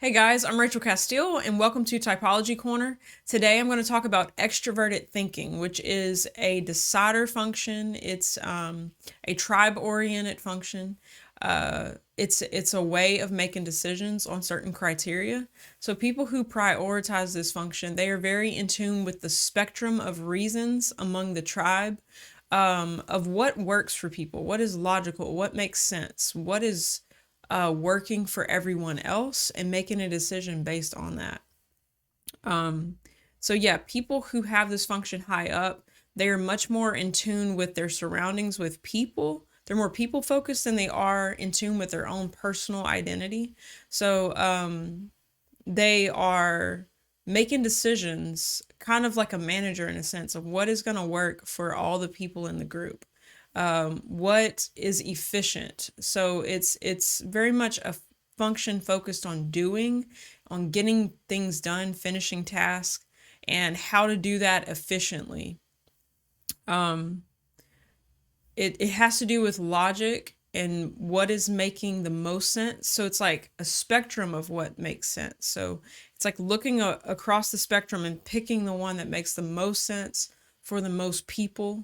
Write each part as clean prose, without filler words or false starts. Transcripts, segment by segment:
Hey guys, I'm Rachel Castile and welcome to Typology Corner. Today I'm going to talk about extraverted thinking, which is a decider function. It's a tribe-oriented function. It's a way of making decisions on certain criteria. So people who prioritize this function, they are very in tune with the spectrum of reasons among the tribe, of what works for people, what is logical, what makes sense, what is working for everyone else, and making a decision based on that. So yeah, people who have this function high up, they are much more in tune with their surroundings, with people. They're more people focused than they are in tune with their own personal identity. So they are making decisions kind of like a manager in a sense of what is going to work for all the people in the group. What is efficient. So it's very much a function focused on doing, on getting things done, finishing tasks, and how to do that efficiently. It has to do with logic and what is making the most sense. So it's like a spectrum of what makes sense. So it's like looking across the spectrum and picking the one that makes the most sense for the most people.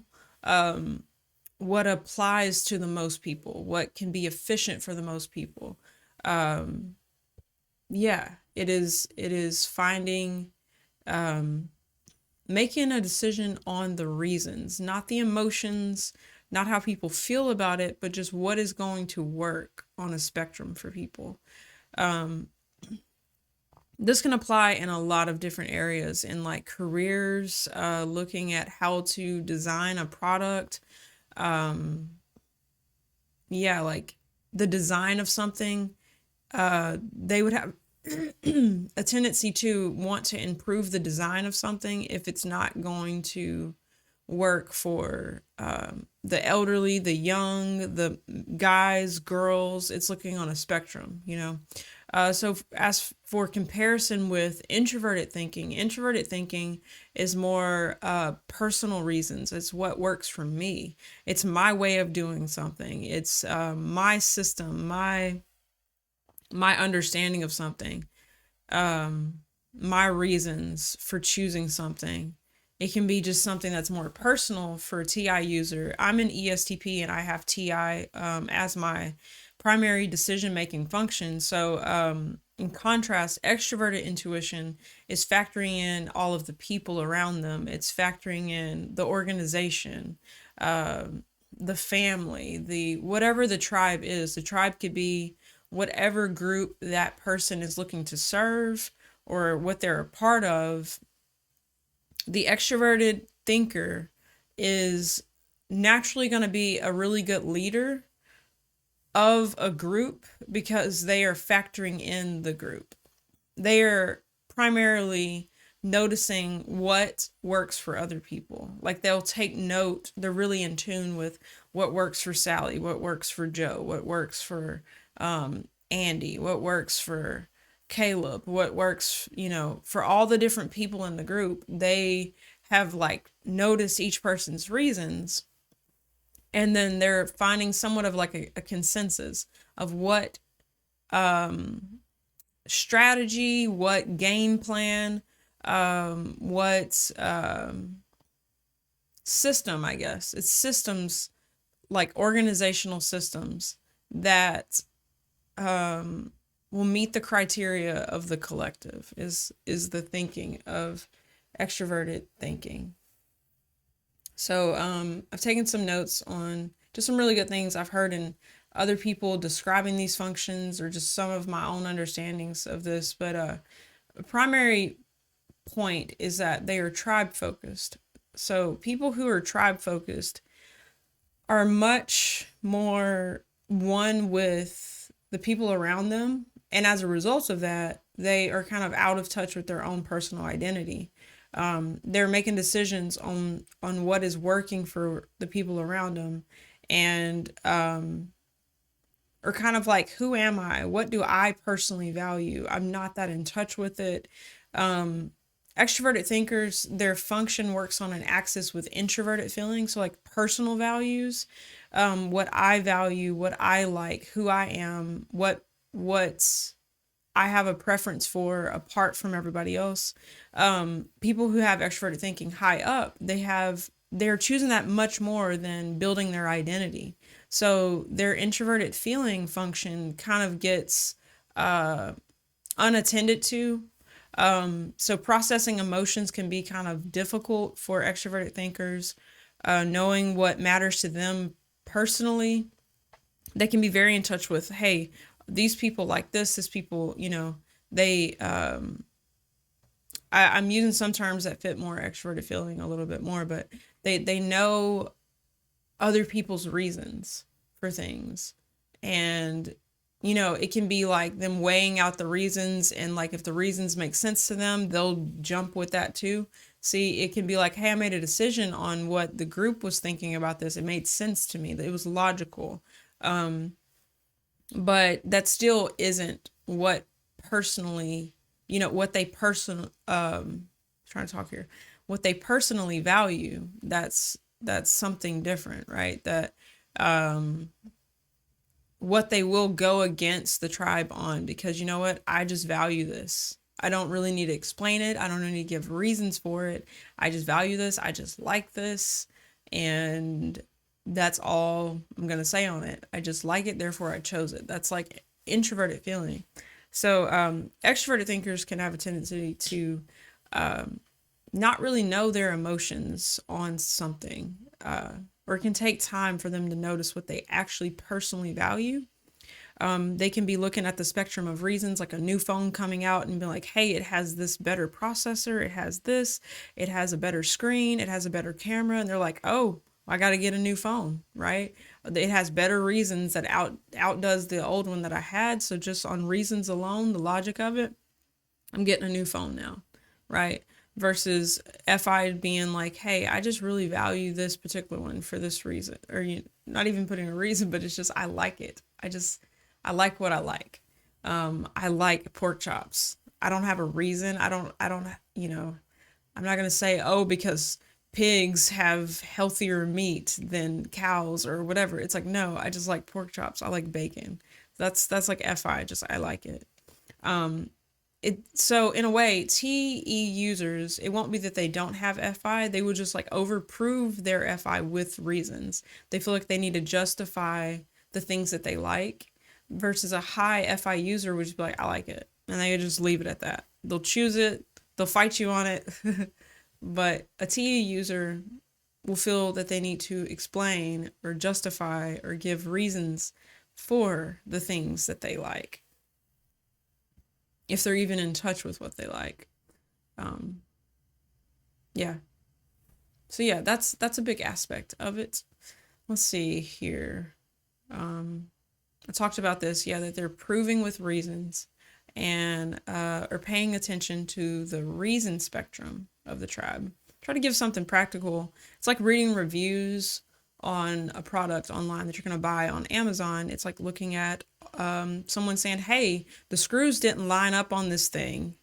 What applies to the most people, what can be efficient for the most people. Yeah, it is finding, making a decision on the reasons, not the emotions, not how people feel about it, but just what is going to work on a spectrum for people. This can apply in a lot of different areas in like careers, looking at how to design a product. Yeah, like the design of something, they would have a tendency to want to improve the design of something if it's not going to work for the elderly, the young, the guys, girls. It's looking on a spectrum. So as for comparison with introverted thinking is more personal reasons. It's what works for me. It's my way of doing something. It's my system, my understanding of something, my reasons for choosing something. It can be just something that's more personal for a TI user. I'm an ESTP and I have TI as my primary decision making function. So, in contrast, extroverted intuition is factoring in all of the people around them, it's factoring in the organization, the family, the whatever the tribe is. The tribe could be whatever group that person is looking to serve or what they're a part of. The extroverted thinker is naturally going to be a really good leader of a group because they are factoring in the group. They are primarily noticing what works for other people. Like they'll take note, they're really in tune with what works for Sally, what works for Joe, what works for Andy, what works for Caleb, what works, for all the different people in the group. They have like noticed each person's reasons, and then they're finding somewhat of like a consensus of what strategy, what game plan, what system, I guess. It's systems, like organizational systems that will meet the criteria of the collective is the thinking of extroverted thinking. So I've taken some notes on just some really good things I've heard in other people describing these functions or just some of my own understandings of this. But a primary point is that they are tribe focused. So people who are tribe focused are much more one with the people around them. And as a result of that, they are kind of out of touch with their own personal identity. They're making decisions on what is working for the people around them, and or kind of like, who am I? What do I personally value? I'm not that in touch with it. Extroverted thinkers, their function works on an axis with introverted feelings, so like personal values, what I value, what I like, who I am, what's I have a preference for apart from everybody else. People who have extroverted thinking high up, they're choosing that much more than building their identity. So their introverted feeling function kind of gets unattended to. So processing emotions can be kind of difficult for extroverted thinkers. Knowing what matters to them personally, they can be very in touch with, hey, these people like this people, they, I'm using some terms that fit more extroverted feeling a little bit more, but they know other people's reasons for things. And it can be like them weighing out the reasons, and like if the reasons make sense to them, they'll jump with that too. See, it can be like, hey, I made a decision on what the group was thinking about this. It made sense to me. It was logical. But that still isn't what personally, what they trying to talk here, what they personally value. That's something different, right? That what they will go against the tribe on, because you know what? I just value this. I don't really need to explain it. I don't need to give reasons for it. I just value this. I just like this. And that's all I'm going to say on it. I just like it, therefore I chose it. That's like introverted feeling. So extroverted thinkers can have a tendency to not really know their emotions on something, or it can take time for them to notice what they actually personally value. They can be looking at the spectrum of reasons, like a new phone coming out, and be like, hey, it has this better processor, it has this, it has a better screen, it has a better camera, and they're like, oh, I got to get a new phone, right? It has better reasons that outdoes the old one that I had. So just on reasons alone, the logic of it, I'm getting a new phone now, right? Versus FI being like, hey, I just really value this particular one for this reason, or not even putting a reason, but it's just, I like it. I like what I like. I like pork chops. I don't have a reason. I don't, I'm not going to say, oh, because pigs have healthier meat than cows or whatever. It's like, no, I just like pork chops. I like bacon. That's like FI, just I like it. So in a way, TE users, it won't be that they don't have FI. They will just like overprove their FI with reasons. They feel like they need to justify the things that they like, versus a high FI user would just be like, I like it. And they just leave it at that. They'll choose it. They'll fight you on it. But a TE user will feel that they need to explain or justify or give reasons for the things that they like, if they're even in touch with what they like. Yeah. So yeah, that's a big aspect of it. Let's see here. I talked about this, yeah, that they're proving with reasons, and are paying attention to the reason spectrum of the tribe. Try to give something practical. It's like reading reviews on a product online that you're going to buy on Amazon. It's like looking at someone saying, hey, the screws didn't line up on this thing.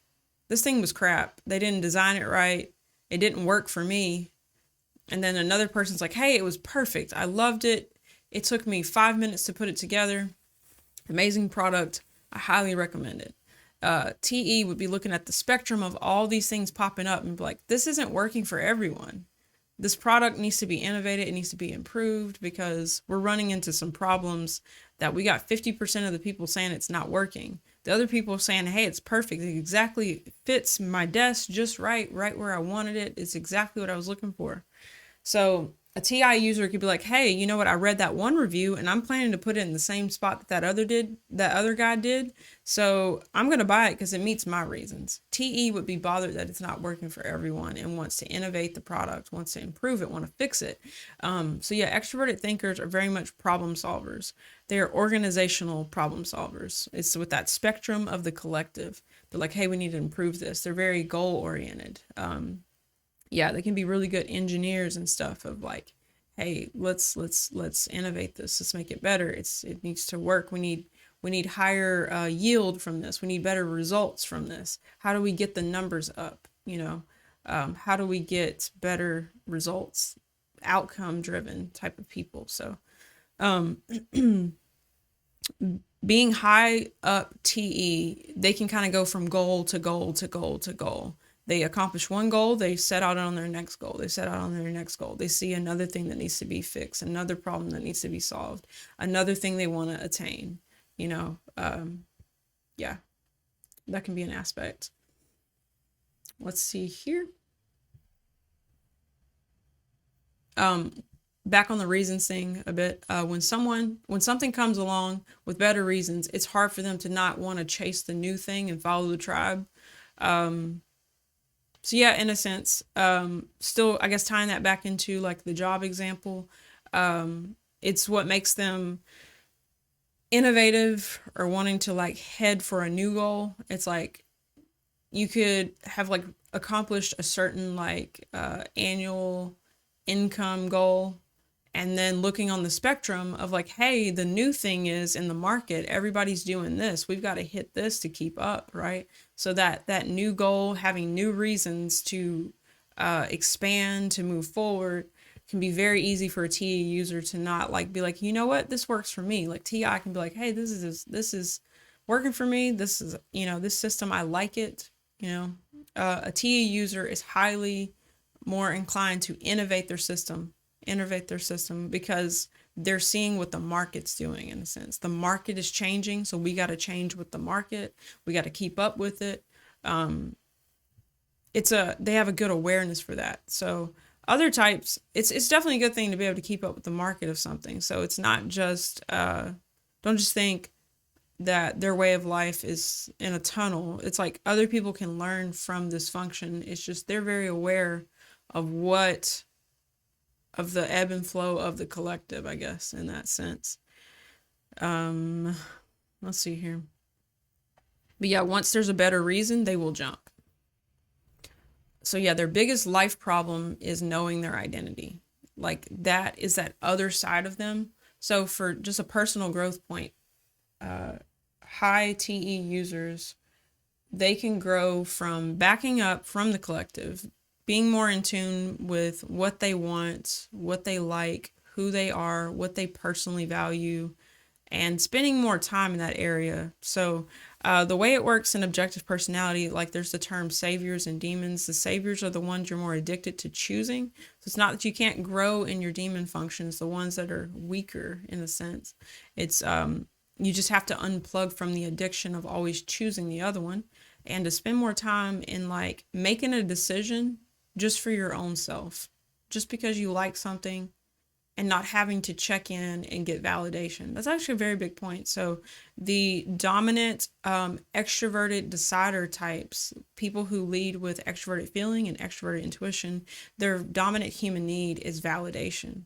This thing was crap. They didn't design it right. It didn't work for me. And then another person's like, hey, it was perfect. I loved it. It took me 5 minutes to put it together. Amazing product. I highly recommend it. TE would be looking at the spectrum of all these things popping up and be like, this isn't working for everyone. This product needs to be innovated. It needs to be improved, because we're running into some problems that we got 50% of the people saying it's not working. The other people are saying, hey, it's perfect. It exactly fits my desk just right where I wanted it. It's exactly what I was looking for. So a TI user could be like, hey, you know what? I read that one review and I'm planning to put it in the same spot that other guy did. So I'm going to buy it because it meets my reasons. TE would be bothered that it's not working for everyone and wants to innovate the product, wants to improve it, want to fix it. So yeah, extroverted thinkers are very much problem solvers. They are organizational problem solvers. It's with that spectrum of the collective. They're like, hey, we need to improve this. They're very goal oriented. Yeah, they can be really good engineers and stuff, of like, hey, let's innovate this. Let's make it better. It needs to work. We need higher yield from this. We need better results from this. How do we get the numbers up? How do we get better results? Outcome driven type of people. So being high up TE, they can kind of go from goal to goal to goal to goal. They accomplish one goal, they set out on their next goal. They set out on their next goal. They see another thing that needs to be fixed, another problem that needs to be solved, another thing they want to attain. You know, yeah, that can be an aspect. Let's see here. Back on the reasons thing a bit. When something comes along with better reasons, it's hard for them to not want to chase the new thing and follow the tribe. So yeah, in a sense, still, I guess tying that back into like the job example, it's what makes them innovative or wanting to like head for a new goal. It's like you could have like accomplished a certain like annual income goal, and then looking on the spectrum of like, hey, the new thing is in the market, everybody's doing this, we've got to hit this to keep up, right? So that new goal, having new reasons to expand, to move forward, can be very easy for a TE user to not like be like, you know what, this works for me. Like TI can be like, hey, this is working for me. This is, you know, this system, I like it. You know, a TE user is highly more inclined to innovate their system because they're seeing what the market's doing. In a sense, the market is changing, so we got to change with the market. We got to keep up with it. They have a good awareness for that. So other types, it's definitely a good thing to be able to keep up with the market of something. So it's not just don't just think that their way of life is in a tunnel. It's like other people can learn from this function. It's just they're very aware of the ebb and flow of the collective, I guess, in that sense. Let's see here. But yeah, once there's a better reason, they will jump. So yeah, their biggest life problem is knowing their identity. Like that is that other side of them. So for just a personal growth point, high TE users, they can grow from backing up from the collective, being more in tune with what they want, what they like, who they are, what they personally value, and spending more time in that area. So the way it works in objective personality, like there's the term saviors and demons. The saviors are the ones you're more addicted to choosing. So it's not that you can't grow in your demon functions, the ones that are weaker in a sense. It's you just have to unplug from the addiction of always choosing the other one and to spend more time in like making a decision just for your own self, just because you like something and not having to check in and get validation. That's actually a very big point. So the dominant extroverted decider types, people who lead with extroverted feeling and extroverted intuition, their dominant human need is validation.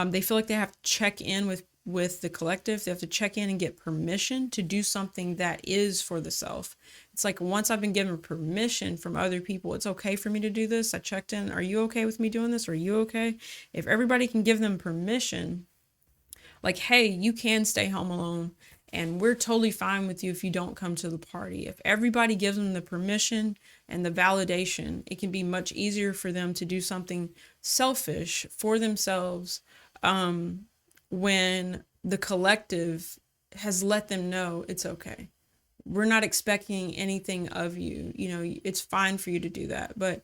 They feel like they have to check in with the collective. They have to check in and get permission to do something that is for the self. It's like once I've been given permission from other people, it's okay for me to do this. I checked in. Are you okay with me doing this? Are you okay? If everybody can give them permission, like, hey, you can stay home alone and we're totally fine with you if you don't come to the party. If everybody gives them the permission and the validation, it can be much easier for them to do something selfish for themselves when the collective has let them know it's okay. We're not expecting anything of you. You know, it's fine for you to do that. But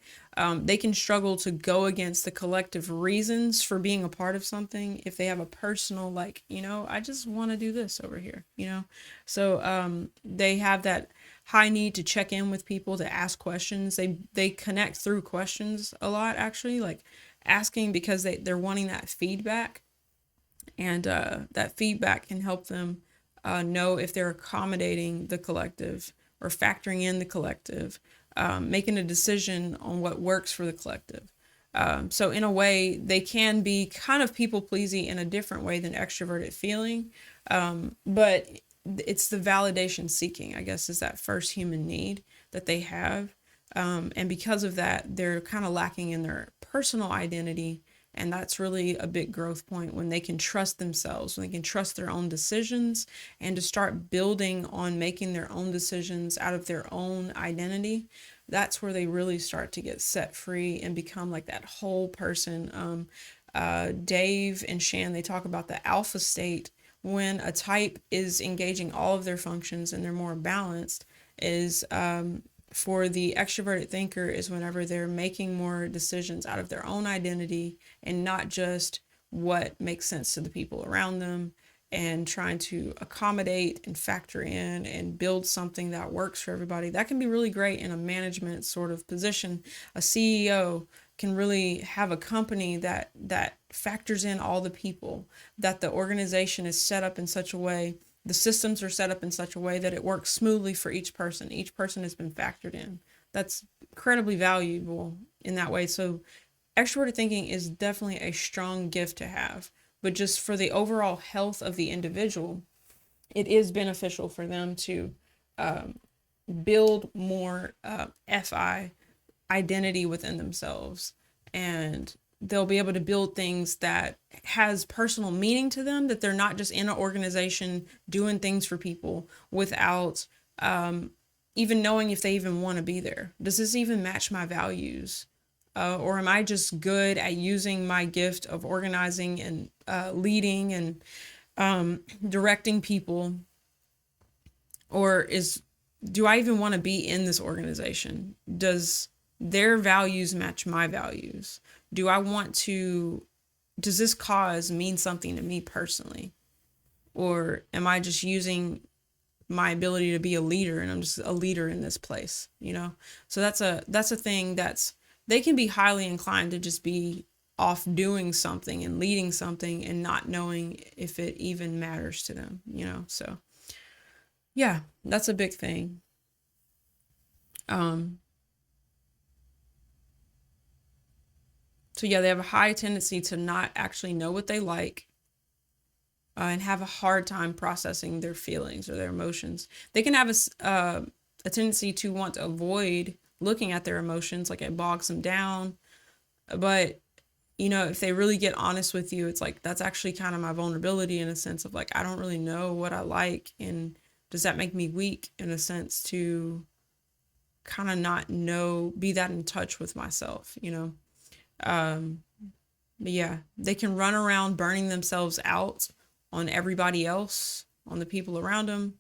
they can struggle to go against the collective reasons for being a part of something if they have a personal, like, you know, I just want to do this over here, you know. So they have that high need to check in with people, to ask questions. They connect through questions a lot, actually, like asking because they're wanting that feedback. And that feedback can help them know if they're accommodating the collective or factoring in the collective, making a decision on what works for the collective. So in a way, they can be kind of people pleasing in a different way than extroverted feeling. But it's the validation seeking, I guess, is that first human need that they have. And because of that, they're kind of lacking in their personal identity. And that's really a big growth point when they can trust themselves, when they can trust their own decisions and to start building on making their own decisions out of their own identity. That's where they really start to get set free and become like that whole person. Dave and Shan, they talk about the alpha state when a type is engaging all of their functions and they're more balanced is for the extroverted thinker is whenever they're making more decisions out of their own identity and not just what makes sense to the people around them, and trying to accommodate and factor in and build something that works for everybody. That can be really great in a management sort of position. A CEO can really have a company that factors in all the people, that the organization is set up in such a way, the systems are set up in such a way that it works smoothly for each person. Each person has been factored in. That's incredibly valuable in that way. So extroverted thinking is definitely a strong gift to have, but just for the overall health of the individual, it is beneficial for them to build more FI identity within themselves, and they'll be able to build things that has personal meaning to them, that they're not just in an organization doing things for people without even knowing if they even want to be there. Does this even match my values? Or am I just good at using my gift of organizing and leading and directing people? Or do I even want to be in this organization? Does their values match my values? Does this cause mean something to me personally? Or am I just using my ability to be a leader and I'm just a leader in this place, you know? So that's a thing they can be highly inclined to just be off doing something and leading something and not knowing if it even matters to them, you know? So yeah, that's a big thing. So yeah, they have a high tendency to not actually know what they like, and have a hard time processing their feelings or their emotions. They can have a tendency to want to avoid looking at their emotions, like it bogs them down. But you know, if they really get honest with you, it's like, that's actually kind of my vulnerability, in a sense of like, I don't really know what I like, and does that make me weak in a sense to kind of not be that in touch with myself, you know? But yeah, they can run around burning themselves out on everybody else, on the people around them,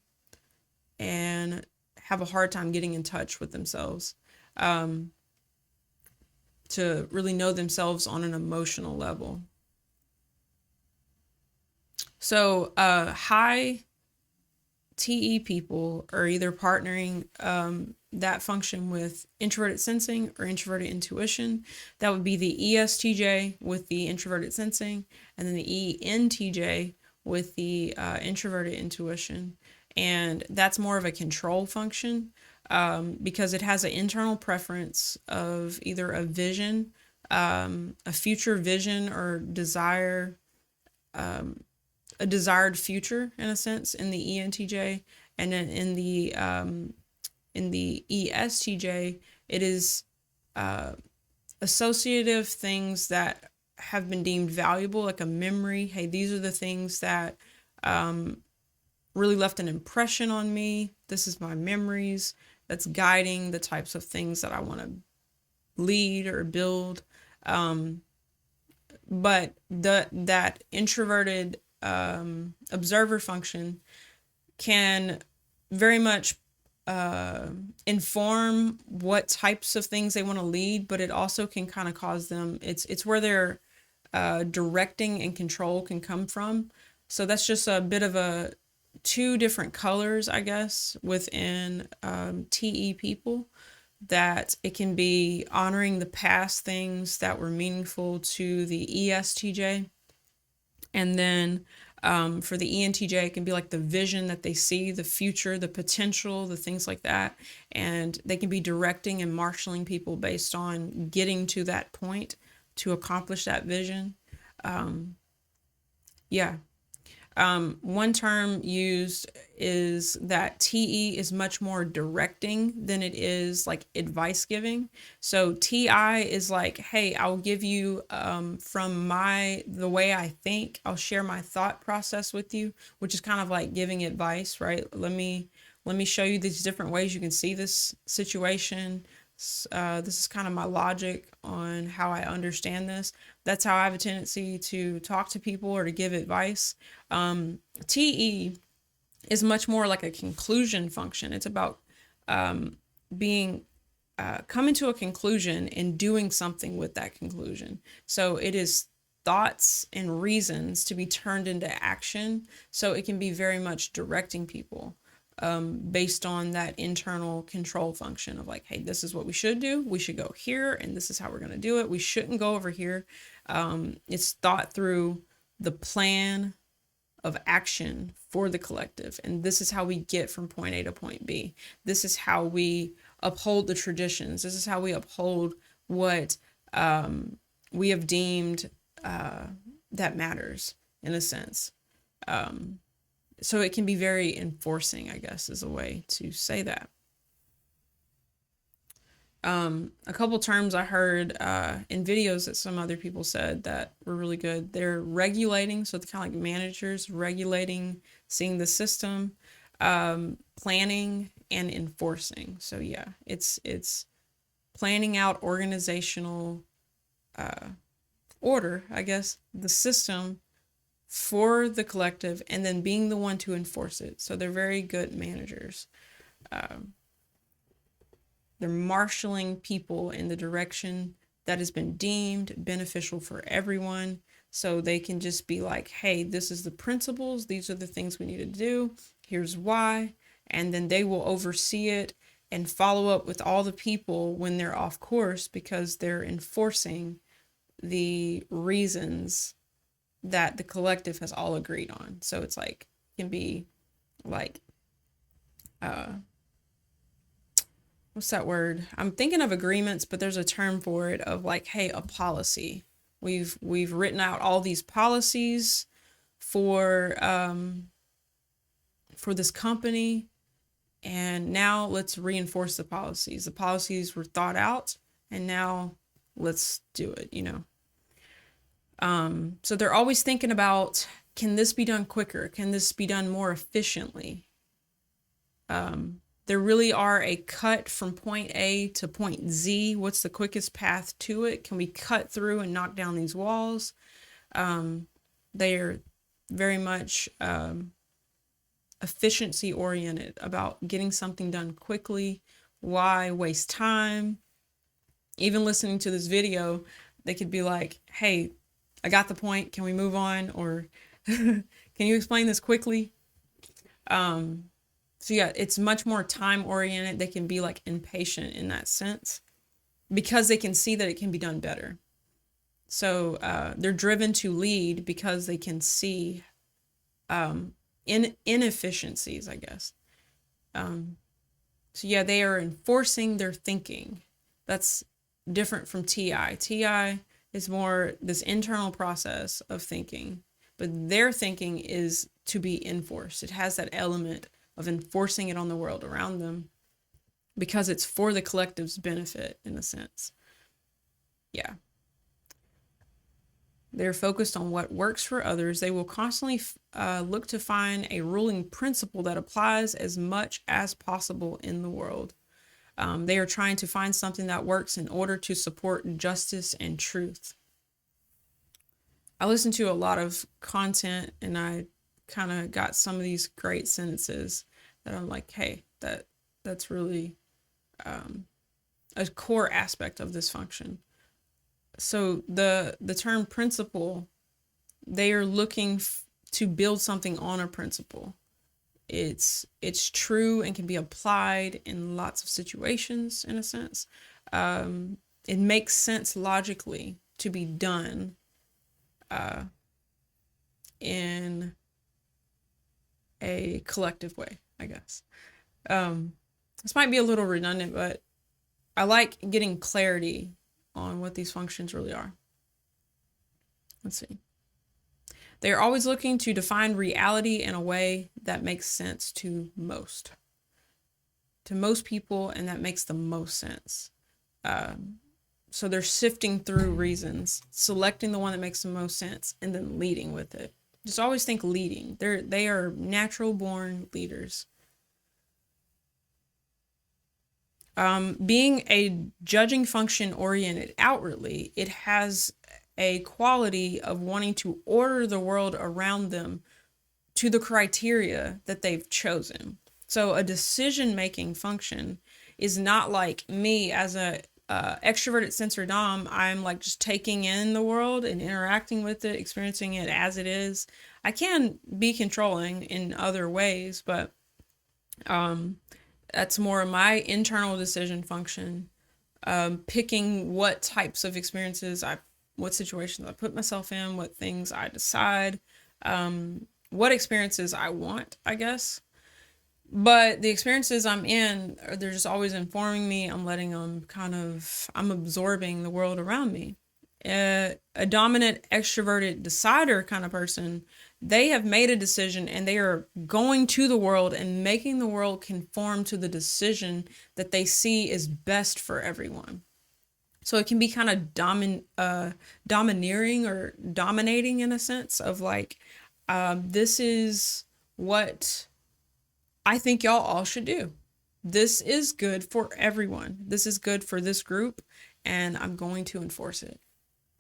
and have a hard time getting in touch with themselves, to really know themselves on an emotional level. So high TE people are either partnering that function with introverted sensing or introverted intuition. That would be the ESTJ with the introverted sensing, and then the ENTJ with the introverted intuition. And that's more of a control function, because it has an internal preference of either a vision, a future vision or desire, a desired future in a sense in the ENTJ, and then in the ESTJ, it is associative things that have been deemed valuable, like a memory. Hey, these are the things that really left an impression on me. This is my memories that's guiding the types of things that I want to lead or build. But that introverted observer function can very much inform what types of things they want to lead, but it also can kind of cause them, it's where their directing and control can come from. So that's just a bit of two different colors, I guess, within TE people, that it can be honoring the past things that were meaningful to the ESTJ. And then for the ENTJ, it can be like the vision that they see, the future, the potential, the things like that. And they can be directing and marshaling people based on getting to that point to accomplish that vision. Yeah. One term used is that TE is much more directing than it is like advice giving. So TI is like, hey, I'll give you from the way I think, I'll share my thought process with you, which is kind of like giving advice, right? Let me show you these different ways you can see this situation. This is kind of my logic on how I understand this. That's how I have a tendency to talk to people or to give advice. TE is much more like a conclusion function. It's about being coming to a conclusion and doing something with that conclusion. So it is thoughts and reasons to be turned into action. So it can be very much directing people based on that internal control function of like, hey, this is what we should do. We should go here, and this is how we're going to do it. We shouldn't go over here. It's thought through the plan of action for the collective. And this is how we get from point A to point B. This is how we uphold the traditions. This is how we uphold what we have deemed that matters in a sense. So it can be very enforcing, I guess, is a way to say that. A couple terms I heard in videos that some other people said that were really good. They're regulating, so it's kind of like managers regulating, seeing the system, planning, and enforcing. So yeah, it's planning out organizational order, I guess, the system for the collective, and then being the one to enforce it. So they're very good managers. They're marshaling people in the direction that has been deemed beneficial for everyone. So they can just be like, hey, this is the principles. These are the things we need to do. Here's why. And then they will oversee it and follow up with all the people when they're off course, because they're enforcing the reasons that the collective has all agreed on. So it's like, can be like, what's that word? I'm thinking of agreements, but there's a term for it of like, hey, a policy. We've written out all these policies for this company, and now let's reinforce the policies. The policies were thought out, and now let's do it, you know. So they're always thinking about, can this be done quicker? Can this be done more efficiently? There really are a cut from point A to point Z. What's the quickest path to it? Can we cut through and knock down these walls? They are very much efficiency oriented about getting something done quickly. Why waste time? Even listening to this video, they could be like, hey, I got the point. Can we move on? Or can you explain this quickly? So yeah, it's much more time oriented. They can be like impatient in that sense because they can see that it can be done better. So they're driven to lead because they can see inefficiencies, I guess. So yeah, they are enforcing their thinking. That's different from TI. TI is more this internal process of thinking, but their thinking is to be enforced. It has that element of enforcing it on the world around them because it's for the collective's benefit in a sense. Yeah. They're focused on what works for others. They will constantly look to find a ruling principle that applies as much as possible in the world. They are trying to find something that works in order to support justice and truth. I listen to a lot of content, and I kind of got some of these great sentences that I'm like, hey, that's really a core aspect of this function. So the term principle, they are looking to build something on a principle. It's true and can be applied in lots of situations in a sense. It makes sense logically to be done in a collective way, I guess. This might be a little redundant, but I like getting clarity on what these functions really are. Let's see. They are always looking to define reality in a way that makes sense to most people, and that makes the most sense. So they're sifting through reasons, selecting the one that makes the most sense, and then leading with it. Just always think leading. They are natural born leaders. Being a judging function oriented outwardly, it has a quality of wanting to order the world around them to the criteria that they've chosen. So a decision-making function is not like me as a extroverted sensor dom. I'm like just taking in the world and interacting with it, experiencing it as it is. I can be controlling in other ways, but that's more of my internal decision function. Picking what types of experiences what situations I put myself in, what things I decide, what experiences I want, I guess. But the experiences I'm in, they're just always informing me. I'm letting them I'm absorbing the world around me. A dominant, extroverted decider kind of person, they have made a decision and they are going to the world and making the world conform to the decision that they see is best for everyone. So it can be kind of domineering or dominating in a sense of like, this is what I think y'all all should do. This is good for everyone. This is good for this group, and I'm going to enforce it.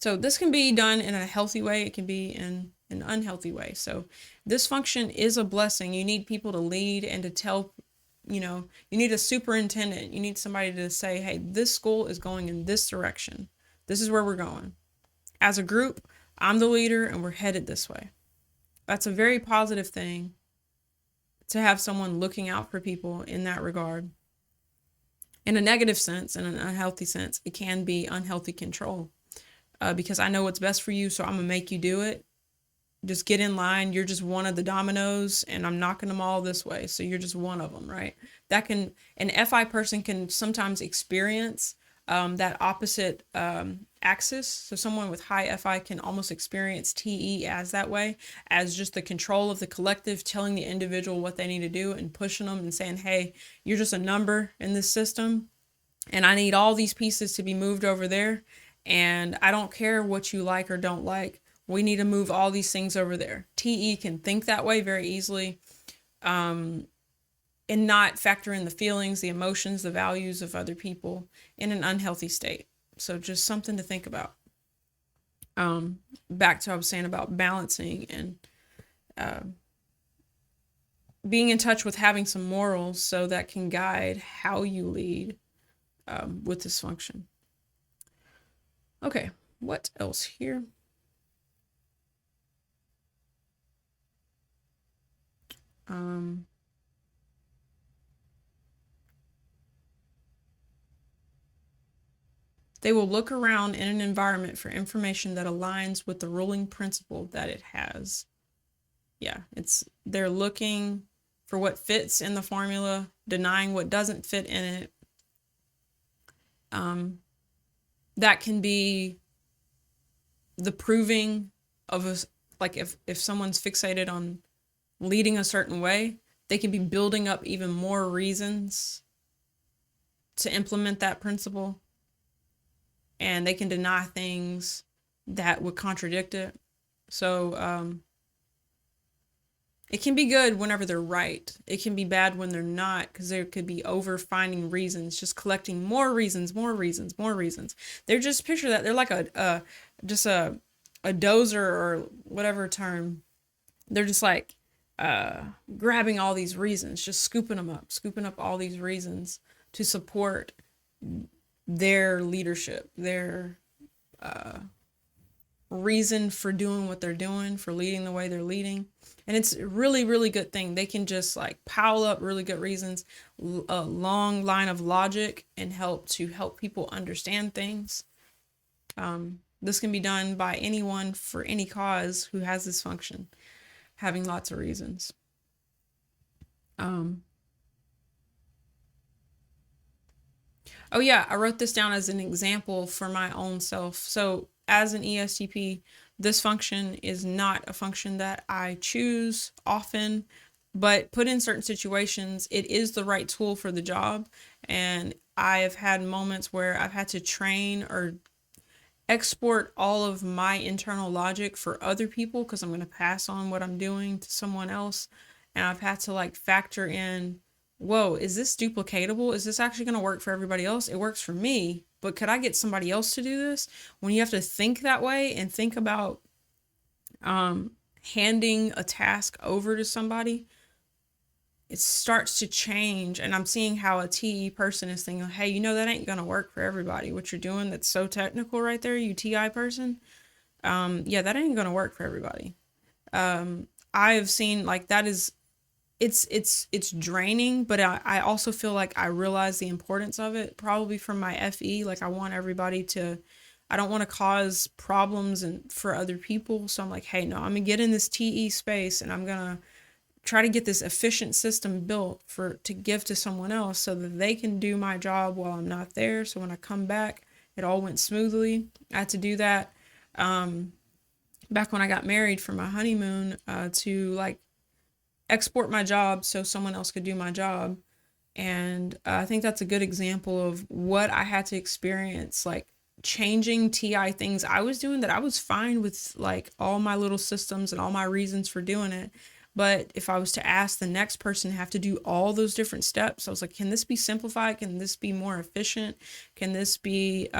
So this can be done in a healthy way. It can be in an unhealthy way. So this function is a blessing. You need people to lead and to tell, you need a superintendent. You need somebody to say, hey, this school is going in this direction. This is where we're going. As a group, I'm the leader and we're headed this way. That's a very positive thing to have someone looking out for people in that regard. In a negative sense, in an unhealthy sense, it can be unhealthy control. Because I know what's best for you, so I'm going to make you do it. Just get in line. You're just one of the dominoes, and I'm knocking them all this way. So you're just one of them, right? An FI person can sometimes experience that opposite axis. So someone with high FI can almost experience TE as that way, as just the control of the collective, telling the individual what they need to do and pushing them and saying, hey, you're just a number in this system, and I need all these pieces to be moved over there. And I don't care what you like or don't like. We need to move all these things over there. TE can think that way very easily and not factor in the feelings, the emotions, the values of other people in an unhealthy state. So just something to think about. Back to what I was saying about balancing and being in touch with having some morals so that can guide how you lead with this function. Okay, what else here? They will look around in an environment for information that aligns with the ruling principle that it has. Yeah, they're looking for what fits in the formula, denying what doesn't fit in it. That can be the proving of like if someone's fixated on leading a certain way, they can be building up even more reasons to implement that principle, and they can deny things that would contradict it. So it can be good whenever they're right. It can be bad when they're not, because there could be over finding reasons, just collecting more reasons. They're just, picture that, they're like a dozer or whatever term. They're just like grabbing all these reasons, just scooping up all these reasons to support their leadership, their reason for doing what they're doing, for leading the way they're leading. And it's a really, really good thing. They can just like pile up really good reasons, a long line of logic, and help people understand things. This can be done by anyone for any cause who has this function, having lots of reasons. Oh yeah, I wrote this down as an example for my own self. So as an ESTP, this function is not a function that I choose often, but put in certain situations, it is the right tool for the job. And I have had moments where I've had to train or export all of my internal logic for other people because I'm going to pass on what I'm doing to someone else. And I've had to like factor in whoa, is this duplicatable? Is this actually going to work for everybody else? It works for me, but could I get somebody else to do this? When you have to think that way and think about handing a task over to somebody, it starts to change. And I'm seeing how a TE person is thinking, hey, you know, that ain't going to work for everybody. What you're doing that's so technical right there, you TI person. Yeah, that ain't going to work for everybody. I've seen like that is, it's draining, but I also feel like I realize the importance of it, probably from my FE. Like I want everybody to, I don't want to cause problems and for other people. So I'm like, hey, no, I'm gonna get in this TE space and I'm gonna try to get this efficient system built to give to someone else so that they can do my job while I'm not there. So when I come back, it all went smoothly. I had to do that back when I got married for my honeymoon, to like export my job so someone else could do my job. And I think that's a good example of what I had to experience, like changing TI things I was doing that I was fine with, like all my little systems and all my reasons for doing it. But if I was to ask the next person to have to do all those different steps, I was like, can this be simplified? Can this be more efficient? Can this be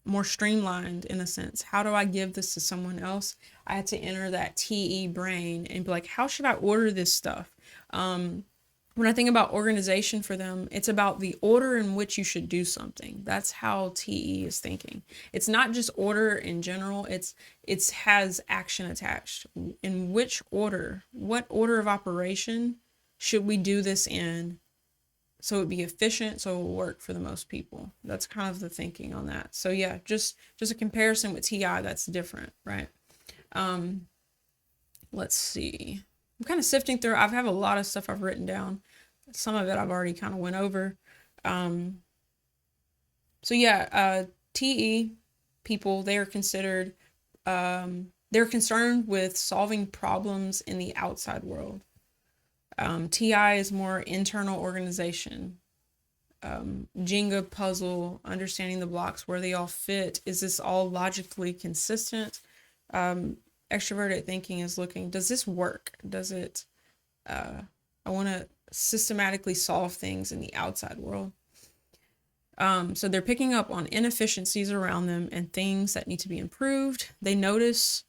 more streamlined in a sense? How do I give this to someone else? I had to enter that TE brain and be like, how should I order this stuff? When I think about organization for them, it's about the order in which you should do something. That's how TE is thinking. It's not just order in general. It's has action attached. In which order? What order of operation should we do this in? So it'd be efficient, so it will work for the most people. That's kind of the thinking on that. So yeah, just a comparison with TI that's different, right? Let's see. I'm kind of sifting through. I have a lot of stuff I've written down. Some of it I've already kind of went over. So yeah, TE people, they are considered, they're concerned with solving problems in the outside world. TI is more internal organization. Jenga puzzle, understanding the blocks, where they all fit. Is this all logically consistent? Extroverted thinking is looking, does this work? Does it, I want to systematically solve things in the outside world. So they're picking up on inefficiencies around them and things that need to be improved. They notice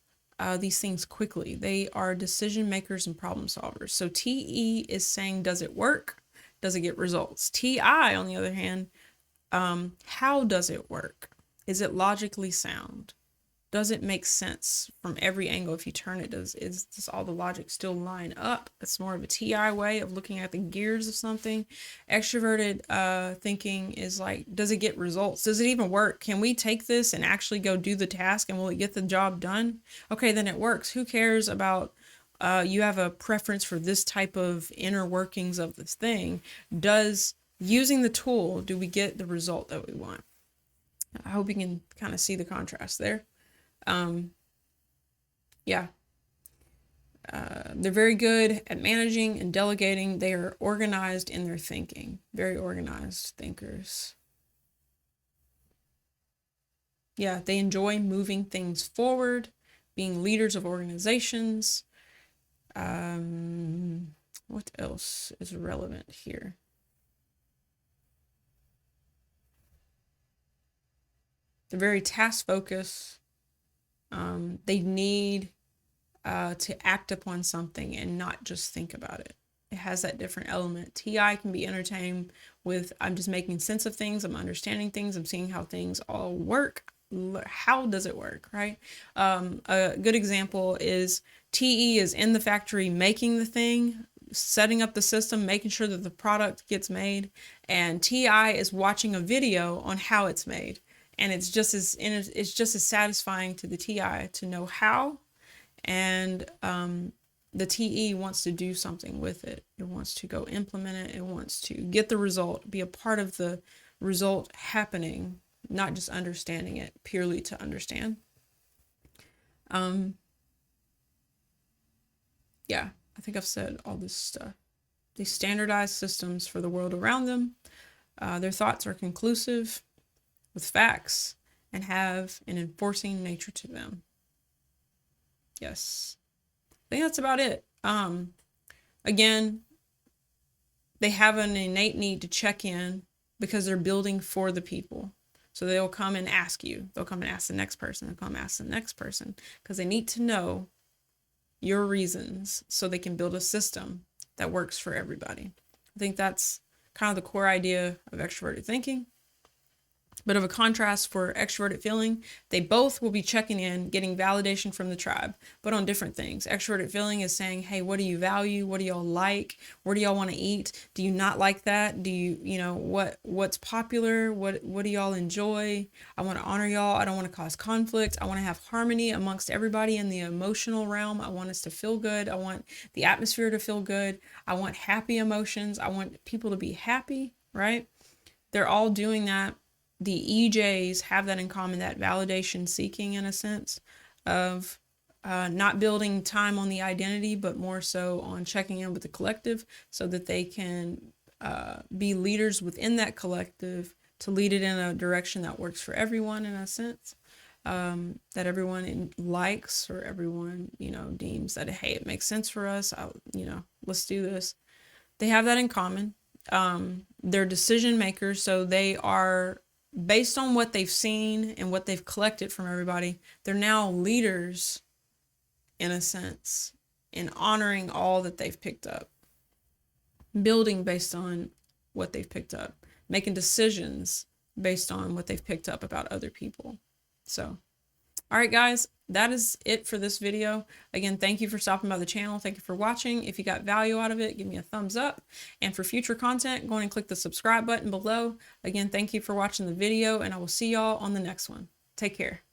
these things quickly. They are decision makers and problem solvers. So TE is saying, does it work? Does it get results? TI, on the other hand, how does it work? Is it logically sound? Does it make sense from every angle? If you turn it, does all the logic still line up? It's more of a TI way of looking at the gears of something. Extroverted thinking is like, does it get results? Does it even work? Can we take this and actually go do the task, and will it get the job done? Okay, then it works. Who cares about you have a preference for this type of inner workings of this thing? Does using the tool, do we get the result that we want? I hope you can kind of see the contrast there. Yeah. They're very good at managing and delegating. They are organized in their thinking. Very organized thinkers. Yeah, they enjoy moving things forward, being leaders of organizations. What else is relevant here? They're very task focused. They need to act upon something and not just think about it. It has that different element. TI can be entertained with, I'm just making sense of things, I'm understanding things, I'm seeing how things all work. How does it work, right? A good example is TE is in the factory making the thing, setting up the system, making sure that the product gets made, and TI is watching a video on how it's made. And it's just as satisfying to the TI to know how, and the TE wants to do something with it. It wants to go implement it. It wants to get the result, be a part of the result happening, not just understanding it purely to understand. Yeah, I think I've said all this stuff. They standardize systems for the world around them. Their thoughts are conclusive with facts and have an enforcing nature to them. Yes. I think that's about it. Again, they have an innate need to check in because they're building for the people. So they'll come and ask you. They'll come and ask the next person. They'll come and ask the next person because they need to know your reasons so they can build a system that works for everybody. I think that's kind of the core idea of extroverted thinking. Bit of a contrast for extroverted feeling. They both will be checking in, getting validation from the tribe, but on different things. Extroverted feeling is saying, hey, what do you value? What do y'all like? Where do y'all want to eat? Do you not like that? Do you know, what's popular? What do y'all enjoy? I want to honor y'all. I don't want to cause conflict. I want to have harmony amongst everybody in the emotional realm. I want us to feel good. I want the atmosphere to feel good. I want happy emotions. I want people to be happy, right? They're all doing that. The EJs have that in common, that validation seeking in a sense of not building time on the identity, but more so on checking in with the collective so that they can be leaders within that collective to lead it in a direction that works for everyone in a sense, that everyone likes or everyone, deems that, hey, it makes sense for us. Let's do this. They have that in common. They're decision makers, so they are, based on what they've seen and what they've collected from everybody, they're now leaders in a sense in honoring all that they've picked up, building based on what they've picked up, making decisions based on what they've picked up about other people. So, all right, guys, that is it for this video. Again, thank you for stopping by the channel. Thank you for watching. If you got value out of it, give me a thumbs up. And for future content, go ahead and click the subscribe button below. Again, thank you for watching the video, and I will see y'all on the next one. Take care.